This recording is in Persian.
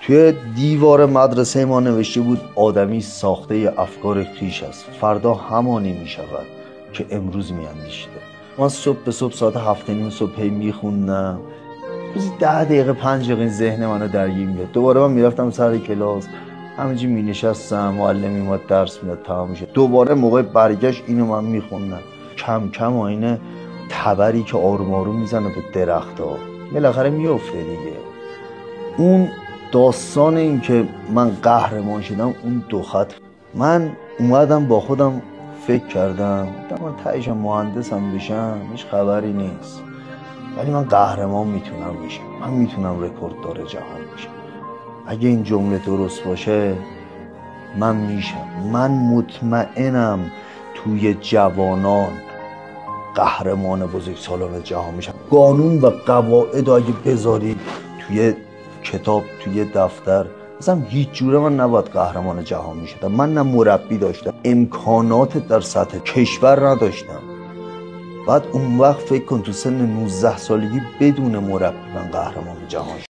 توی دیوار مدرسه ما نوشته بود آدمی ساخته افکار خویش است، فردا همانی می شود که امروز می اندیشیده. من صبح به صبح ساعت 7:30 صبح میخوندم، روزی 10 دقیقه 5 دقیقه ذهن منو درگیر می‌کرد. دوباره من میرفتم سر کلاس، همینجوری مینشستم، معلم میومد درس میداد، تمام میشه. دوباره موقع برگشت اینو من میخوندم. کم کم آینه تبری که آروم آروم میزنه به درخت‌ها بالاخره میفته دیگه. اون داستان این که من قهرمان شدم اون 2 خط. من اومدم با خودم فکر کردم من تهش مهندسم بشم هیچ خبری نیست، ولی من قهرمان میتونم بشم، من میتونم رکورددار جهان بشم. اگه این جمله درست باشه من میشم. من مطمئنم توی جوانان قهرمان بزرگسالان جهان میشم. قانون و قواعد اگه بذاری توی کتاب، توی دفتر، مثلا هیچ جوره من نباید قهرمان جهان میشدم. من نه مربی داشتم، امکانات در سطح کشور نداشتم. بعد اون وقت فکر کن تو سن 19 سالگی بدون مربی من قهرمان جهان شدم.